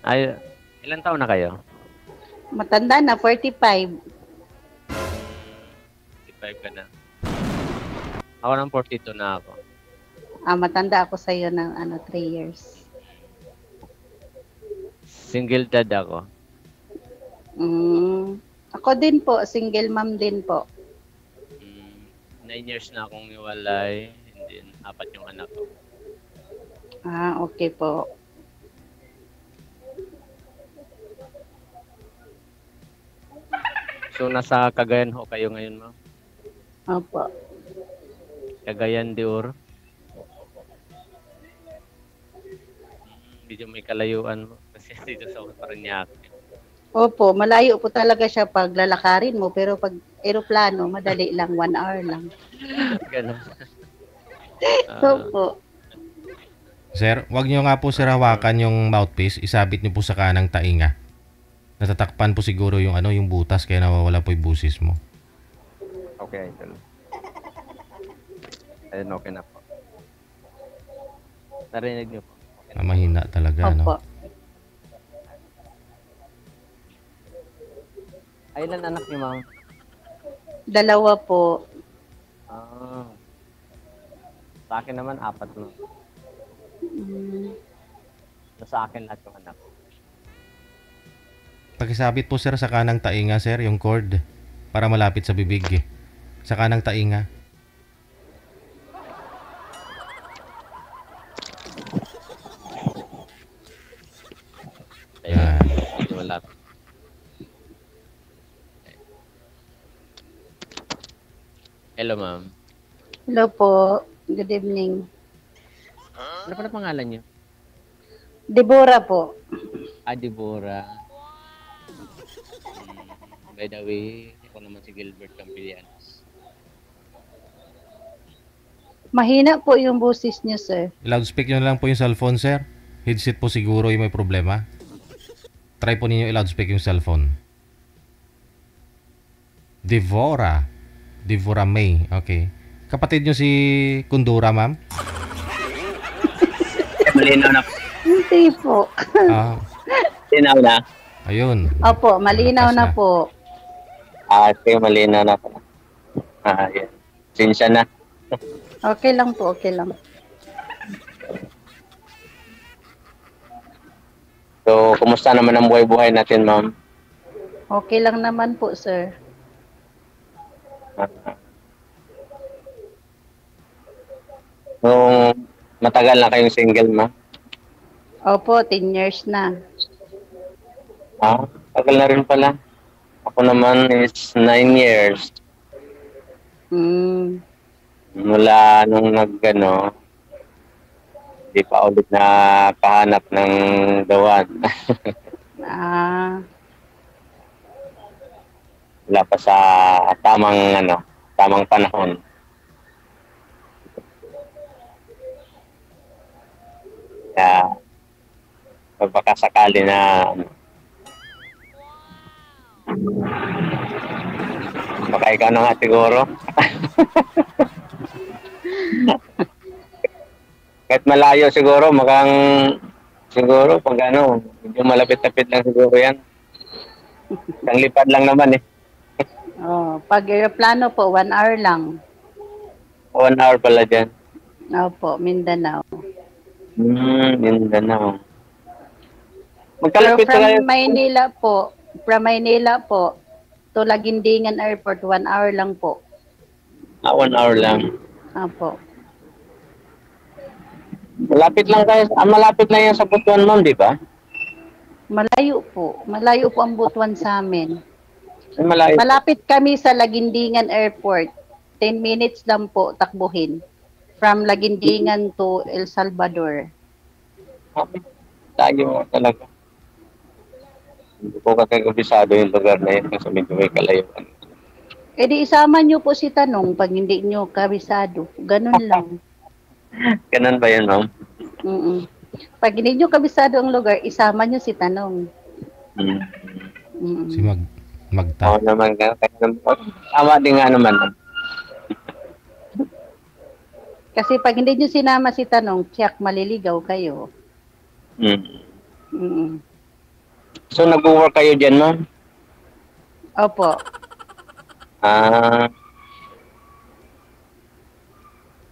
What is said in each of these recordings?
Ay, ilan taon na kayo? Matanda na, 45. 55 ka na. Ako ng 42 na ako. Matanda ako sa'yo ng 3 years. Single dad ako. Ako din po, single mom din po. 9 years na akong iwalay, and then 4 yung anak ko. Okay po. So, nasa Cagayan ho kayo ngayon, ma'am? Opo. Cagayan de Oro? Medyo may kalayuan mo kasi dito sa Parañaque. Opo, malayo po talaga siya pag lalakarin mo, pero pag eroplano, madali lang, 1 hour lang. Ganun. Opo. Sir, wag niyo nga po sir hawakan yung mouthpiece, isabit niyo po sa kanang tainga. Natatakpan po siguro yung yung butas kaya nawawala po yung busis mo. Okay, idol. Ayun, okay na po. Narinig niyo po. Okay. Mahina talaga, Opo. Ay, ilan anak niyo, ma'am? 2 po. Sa akin naman, 4 no. Sa akin lahat yung anak. Pakisabit po sir sa kanang tainga sir, yung cord para malapit sa bibig. Sa kanang tainga. Ayan. Wala. Hello, ma'am. Hello po. Good evening. Ano pa na pangalan niyo? Deborah po. Deborah. By the way, ako naman si Gilbert Campillanes. Mahina po yung boses niyo, sir. Loudspeak nyo na lang po yung cellphone sir. Headset po siguro yung may problema. Try po ninyo i-loudspeak yung cellphone. Devora. Devora May. Okay. Kapatid nyo si Kundura, ma'am? Malinaw na. Hindi po. Malinaw na. Ayun. Opo, malinaw na po. Okay, malinaw na po. Yan. Sinsya na. Okay lang po, okay lang. So, kumusta naman ang buhay-buhay natin, ma'am? Okay lang naman po, sir. Nung matagal na kayong single, ma'am? Opo, 10 years na. Tagal na rin pala. Ako naman is 9 years. Mula nung di pa ulit na kahanap ng the one. Wala pa sa tamang panahon. Kaya, pagkakasakali na baka ikaw na nga siguro. Kahit malayo siguro, siguro pag medyo malapit-lapit lang siguro yan. Isang lipad lang naman eh. Pag aeroplano po, 1 hour lang. 1 hour pala dyan. Opo, Mindanao. Mindanao. Pero Magkalapit na from Maynila po, to Lagindingan Airport, 1 hour lang po. 1 hour lang. Opo. Malapit lang kayo. Malapit lang yan sa Butuan, ma'am, di ba? Malayo po. Malayo po ang Butuan sa amin. Malayo. Malapit kami sa Lagindingan Airport. 10 minutes lang po takbuhin. From Lagindingan to El Salvador. Tayo talaga. Hindi po kasi kabisado yung lugar na yun kasi medyo may kalayuan. Di isama nyo po si Tanong pag hindi nyo kabisado. Ganun lang. Ganun ba yun, ma'am? Pag hindi nyo kabisado ang lugar, isama nyo si Tanong. Si Magta. Oo naman. Tama din nga naman. Kasi pag hindi nyo sinama si Tanong, tiyak maliligaw kayo. So, nag-work kayo dyan, ma'am? Opo. Ah,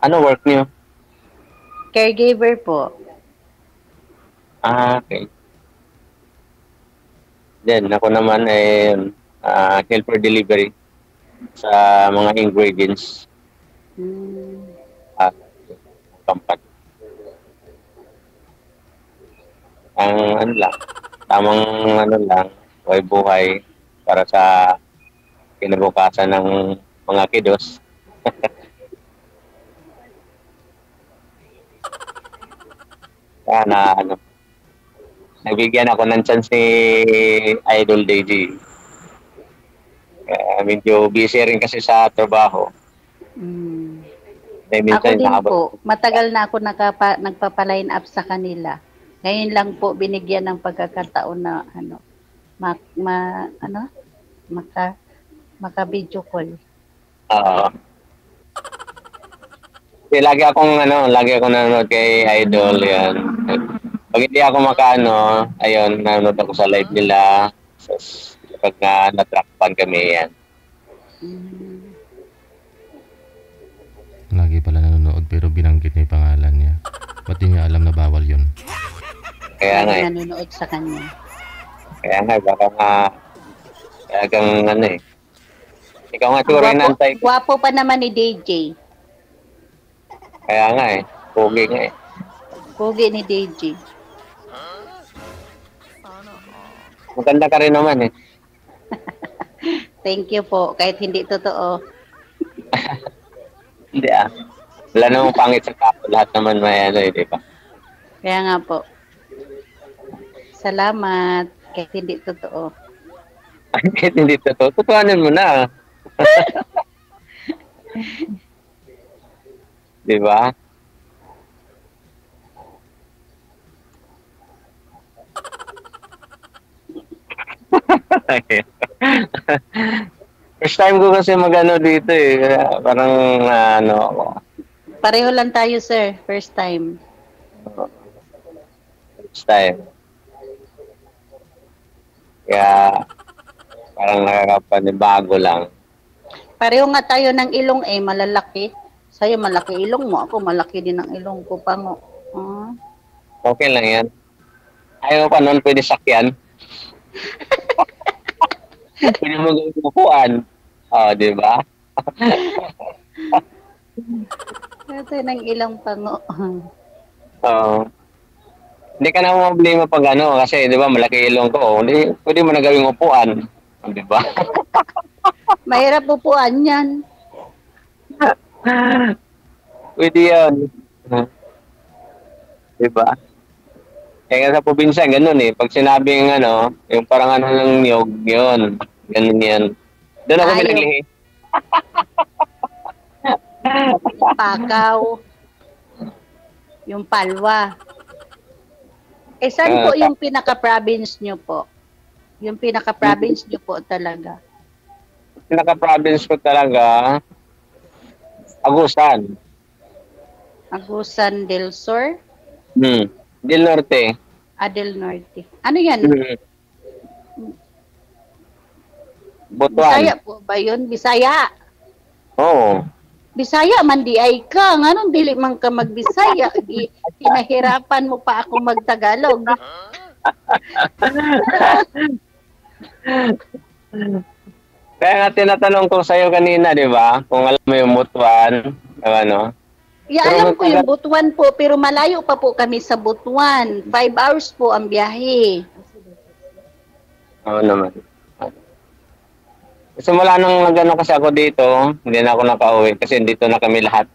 ano work niyo? Caregiver po. Ah, okay. Then, ako naman ay helper delivery sa mga ingredients Hmm. at company. Ang ano lang, tamang ano lang, buhay para sa kinabukasan ng mga kiddos. Kaya ano, nabigyan ako ng chance ni Idol Daisy. Medyo busy rin kasi sa trabaho. Hmm. May Ako minsan din nakabag. po, matagal na ako nagpapa-line up sa kanila. Ngayon lang po binigyan ng pagkakataon na ano, maka-video call. Oo. Lagi akong nanonood kay Idol, yan. Pag hindi ako makaano, ayun, nanonood ako sa live nila. Pag na-track pan kami, yan. Hmm. Lagi pala nanonood pero binanggit niya yung pangalan niya. Ba't di niya alam na bawal yun? Kaya nga, Nanonood sa kanya. baka nga, talagang ano eh. Ikaw nga siguro inantay ko. Gwapo pa naman ni DJ. Kaya nga eh, pogi nga eh. Pogi ni DJ. Maganda ka rin naman eh. Thank you po, kahit hindi totoo. Hindi ah. Wala namang pangit sa tao. Lahat naman may ano eh, di ba? Kaya nga po. Salamat, kahit hindi totoo. Kahit hindi totoo. Tutuanan mo na. Di ba? First time ko kasi magano dito eh. Kaya parang ano ako. Pareho lang tayo, sir. First time. First time. Kaya parang nakakapanibago lang. Pareho nga tayo ng ilong malalaki. Sa'yo malaki ilong mo. Ako malaki din ang ilong ko. Pango. Okay lang yan. Ayaw pa nun, pwede sakyan. Pwede mo gawin upuan. Di ba? Ito ng ilang pango. Oo. Hindi ka na problema pag ano, kasi di ba malaki ilong ko. Hindi, pwede mo na gawing upuan. Di ba? Mahirap upuan yan. Pwede yan. Di ba? Kaya sa probinsya, ganun eh. Pag sinabing ano, yung parang ano ng niyog, yun. Ganun yan. Doon ako Ayaw. pinaglihi. Pakaw. Yung palwa. Saan po yung pinaka-province nyo po? Yung pinaka-province nyo po talaga. Pinaka-province ko talaga, Agusan. Agusan del Sur, Del Norte. Del Norte. Ano yan? Butuan. Bisaya po ba yun? Bisaya. Oo. Bisaya man di ay ka. Nganong dili man ka magbisaya? Pinahirapan mo pa ako magtagalog. Kaya nga tinatanong ko sa'yo kanina, di ba? Kung alam mo yung Butuan, ano? Ya, alam ko yung Butuan po, pero malayo pa po kami sa Butuan. 5 hours po ang biyahe. Oo naman. Simula nung nag-ano kasi ako dito, hindi na ako nakauwi kasi dito na kami lahat.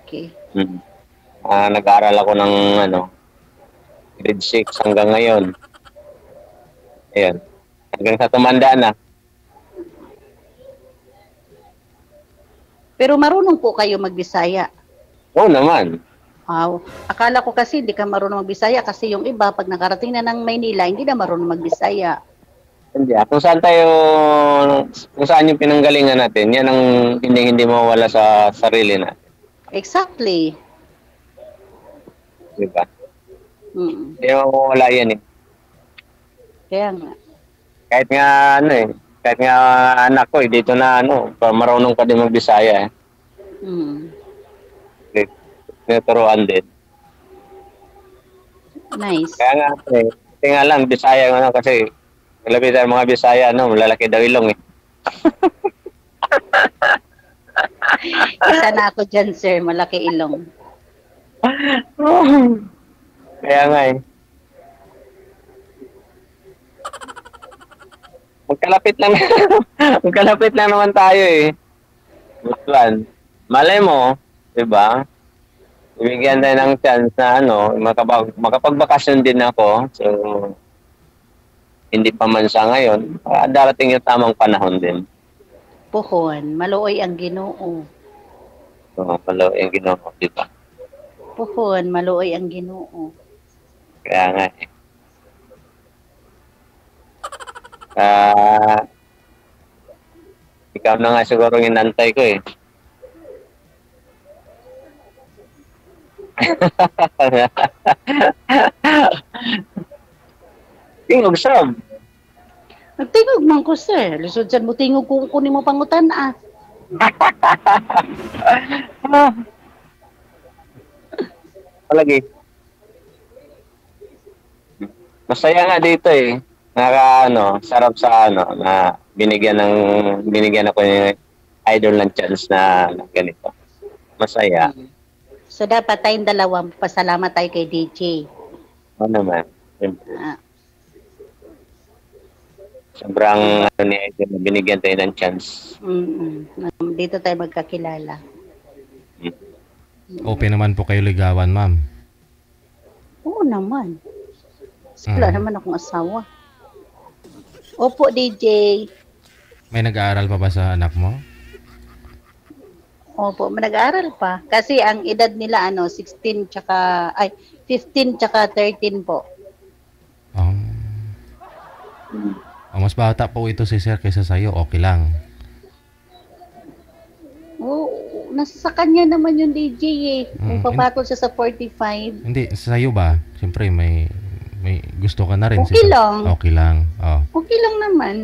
Okay. Nag-aaral ako ng grade 6 hanggang ngayon. Ayan. Hanggang sa tumanda na. Pero marunong po kayo magbisaya. Oo naman. Wow. Akala ko kasi hindi ka marunong magbisaya kasi yung iba pag nakarating na ng Maynila, hindi na marunong magbisaya. Hindi. Kung saan yung pinanggalingan natin, yan ang hindi mawala sa sarili natin. Exactly. Diba? Mm. Hindi mawala yan eh. Kaya nga. Kahit nga ano eh, kahit nga anak ko eh, dito na ano, marunong ka din mag-Bisaya eh. Mm. Tinuturuan din. Nice. Kaya nga eh, kasi nga lang, Bisaya ano kasi, kalabitan mga Bisaya, no, malalaki daw ilong eh. Isa na ako dyan, sir. Malaki ilong. Kaya nga eh. Magkalapit lang, magkalapit lang naman tayo eh. Butuan. Malay mo, di ba? Ibigyan tayo ng chance na ano, makapagbakasyon din ako. So, hindi pa man siya ngayon. Darating yung tamang panahon din. Puhon. Maluoy ang Ginoo. So, malo yung ginawa, di ba? Puhon. Maluoy ang Ginoo. Kaya nga eh. Ah, ikaw na nga siguro yung inantay ko eh. Tingog sab. Nagtingog man ko, sir. Lisod dyan mo tingog kung kunin mo pangutan ah. Palagi. Masaya nga dito eh. Sarap sa ano, na binigyan ako ng idol ng chance na ganito. Masaya. So, dapat tayong dalawa, pasalamat tayo kay DJ. Ano naman. Ah, Sobrang ano ni idol na binigyan tayo ng chance. Dito tayo magkakilala. Open naman po kayo ligawan, ma'am. Oo naman. Wala naman akong asawa. Opo, DJ. May nag-aaral pa ba sa anak mo? Opo, nag-aaral pa. Kasi ang edad nila, 15 tsaka 13 po. Oh. Mas bata po ito si sir kaysa sa'yo, okay lang. Oo, nasa sa kanya naman yung DJ eh. Kung Mm, papatol siya sa 45. Hindi, sa'yo ba? Siyempre, may gusto ka na rin. Okay lang. Okay lang. Oh. Okay lang naman.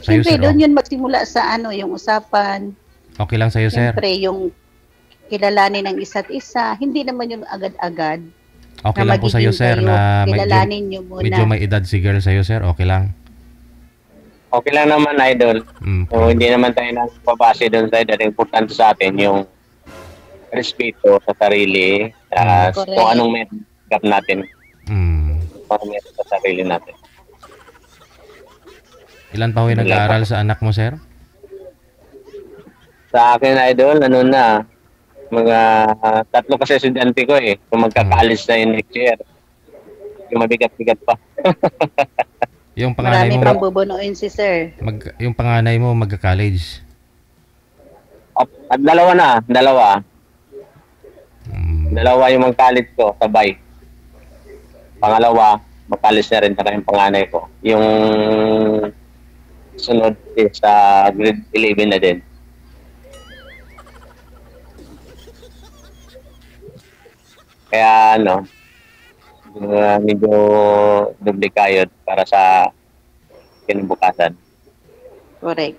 Sa'yo, Siyempre, sir, doon yun magsimula sa yung usapan. okay lang sa'yo, sir? Siyempre, yung kilalanin ng isa't isa, hindi naman yung agad-agad. Okay na lang po sa'yo, magiging sir, kayo. na Kilalanin nyo muna. medyo may edad si girl sa'yo, sir? Okay lang? Okay lang naman, idol. So, hindi naman tayo nang papase doon tayo. Dahil importante sa atin yung respeto sa sarili. Correct. Kung anong meron natin. Kung anong meron sa sarili natin. Ilan pa ho yung nag-aaral sa anak mo, sir? Sa akin, idol, mga 3 kasi estudyante ko eh. Kung magka-college na yun next year. Yung mabigat-bigat pa. Yung panganay Marami mo, pang bubunuin si sir. yung panganay mo magka-college. At dalawa. Dalawa yung mag-college ko, sabay. Pangalawa, mag-college na rin saka yung panganay ko. Yung sunod is sa grade 11 na din. Kaya medyo doble kayod para sa kinabukasan. Correct.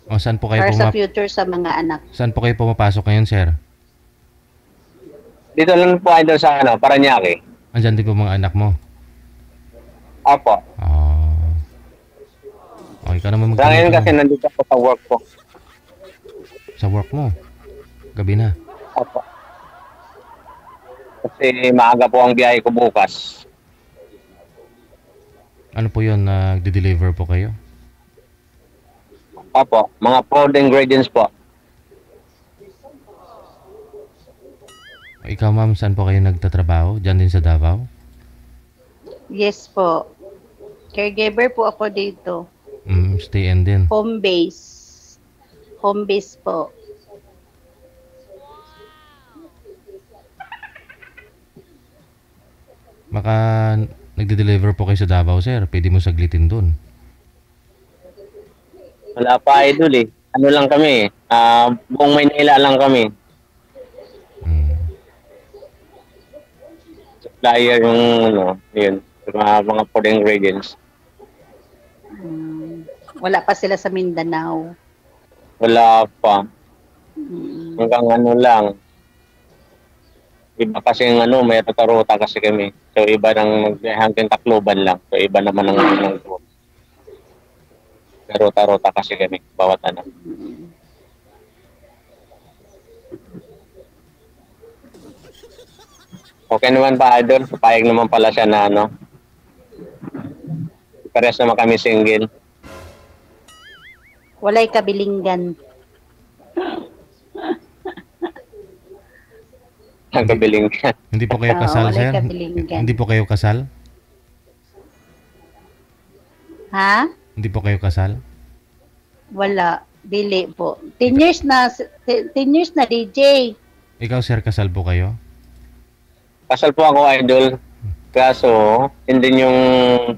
O saan po kayo Para sa future sa mga anak. Saan po kayo pumapasok ngayon, sir? Dito lang po idol sa Paranaque. Andyan din po mga anak mo. Opo. Okay ka naman Sa ngayon kasi nandito ako sa work ko. Sa work mo? Gabi na. Opo. Kasi maaga po ang biyahe ko bukas. Ano po yun? Nagde-deliver po kayo? Opo. Mga food ingredients po. Ikaw, ma'am, saan po kayo nagtatrabaho? Diyan din sa Davao? Yes po. Caregiver po ako dito. Stay in din. Home base. Home base po. Maka nagde-deliver po kayo sa Davao, sir. Pwede mo saglitin dun. Wala pa idol eh. Ano lang kami buong Maynila lang kami. Supplier yung yun. Mga food ingredients. Wala pa sila sa Mindanao. Wala pa. Mm. Hanggang ano lang. Iba kasi yung ano, may ruta kasi kami. So iba hanggang Tacloban lang. So iba naman ng tour. May ruta kasi kami. Bawat ano. Okay naman pa, Idol. Papayag naman pala siya na ano. Parehas naman kami single. Walay kabilinggan. Ang kabiling ka. Hindi po kayo kasal, walay sir? kabilinggan. Hindi po kayo kasal? Ha? Hindi po kayo kasal? Wala. Dili po. 10 years na, 10 years na, DJ. Ikaw, sir, kasal po kayo? Kasal po ako, Idol. Kaso, hindi yung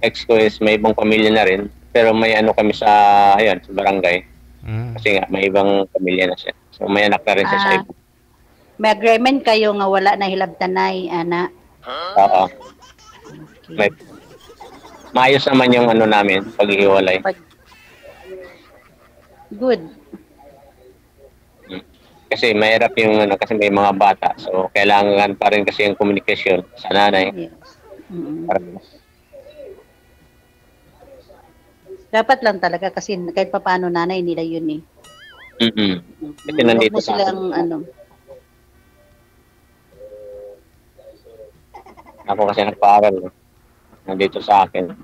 ex ko is may ibang pamilya na rin. Pero may ano kami sa, ayan, sa barangay. Kasi nga, may ibang pamilya na siya. So, may anak na rin siya sa iba. May agreement kayo nga wala na hilabtanay, ana. Oo. Maayos naman yung ano namin, paghihiwalay. Good. Kasi mahirap yung ano, kasi may mga bata. So, kailangan pa rin kasi yung komunikasyon sa nanay. Yes. Dapat lang talaga kasi kahit papaano nanay nila yun eh. Kasi nandito Huwag mo silang ano. Ako kasi nagpaaral. Nandito sa akin.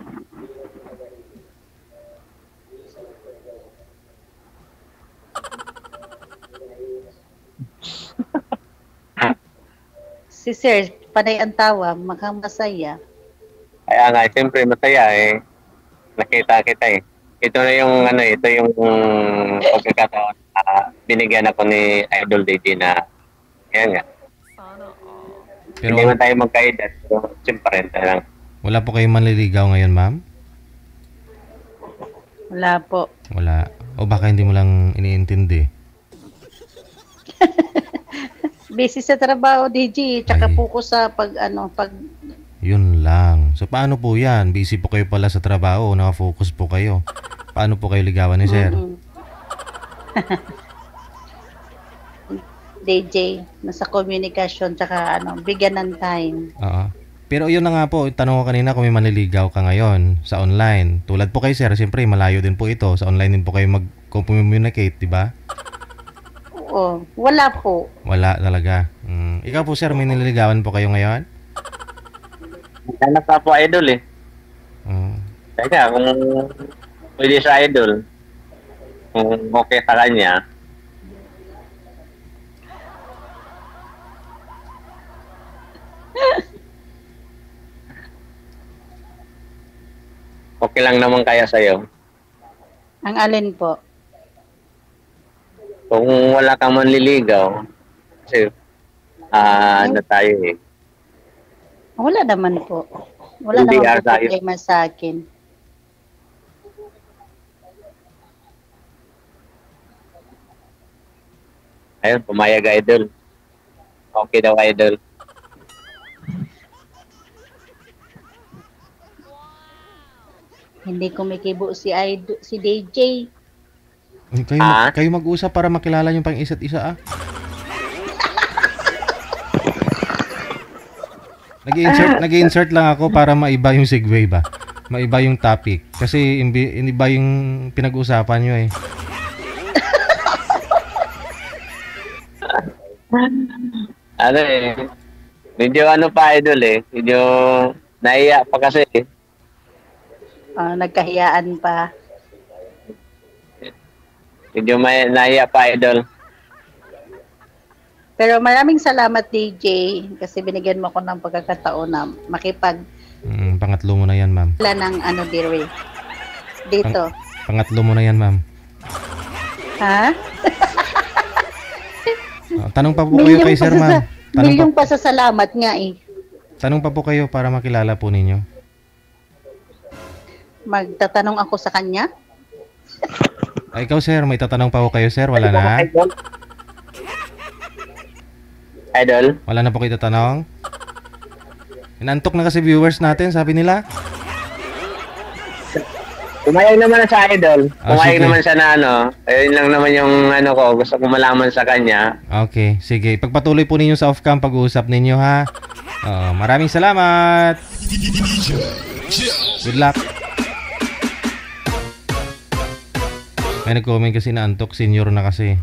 Si Sir, panay ang tawa, mukhang masaya. Kaya nga, siyempre masaya eh. Nakita kita eh. Ito na yung ano, ito yung pagkakataon na binigyan ako ni Idol DJ na yan nga. Pero Hindi man tayo magkaedad, pero siyempre lang. wala po kayong manliligaw ngayon, ma'am? Wala po. Wala. O baka hindi mo lang iniintindi. Busy sa trabaho, DJ, tsaka Ay. focus sa pag Yun lang. So, paano po yan? Busy po kayo pala sa trabaho. Nakafocus po kayo. Paano po kayo ligawan ni sir? DJ, nasa communication, tsaka bigyan ng time. Oo. Pero yun na nga po, tanong ko kanina kung may manliligaw ka ngayon sa online. Tulad po kay sir, siyempre malayo din po ito. Sa online din po kayo mag-communicate, di ba? Oo, wala po. Wala talaga. Ikaw po sir, may nililigawan po kayo ngayon? Hanap na po Idol eh. Teka, kung pwede sa Idol, kung okay sa kanya, okay lang naman kaya sa'yo. Ang alin po? Kung wala kang manliligaw, kasi ano tayo eh. Wala naman po. Wala Hindi naman po tayo. problema sa akin. Ayun, pumayag Idol. Okay daw Idol. Hindi kumikibo si DJ. Kayo mag-usap para makilala yung pang isa't isa ah. Nag-insert lang ako para maiba yung segue ba? Maiba yung topic. Kasi iba yung pinag-usapan nyo eh. Ano eh, medyo ano pa Idol eh. Medyo naiya pa kasi eh. Nagkahiyaan pa. Medyo may naiya pa Idol. Pero maraming salamat DJ kasi binigyan mo ako ng pagkakataon na Pangatlo mo na yan, ma'am. wala ng dito. Pangatlo mo na yan, ma'am. Ha? Tanong pa po kayo kay sir, ma'am. Milyong pasasalamat nga eh. Tanong pa po kayo para makilala po ninyo. Magtatanong ako sa kanya? Ay, ikaw sir, may tatanong pa po kayo sir? Wala na? Idol? Wala na po kayo tatanong? Inantok na kasi viewers natin, sabi nila. Pumayag naman na sa idol. Pumayag sige. naman siya na ano. Ayun lang naman yung ano ko. Gusto ko malaman sa kanya. Okay, sige. Pagpatuloy po ninyo sa off-cam pag-uusap ninyo, ha? Maraming salamat. Good luck. May nag-comment kasi na antok, senior na kasi.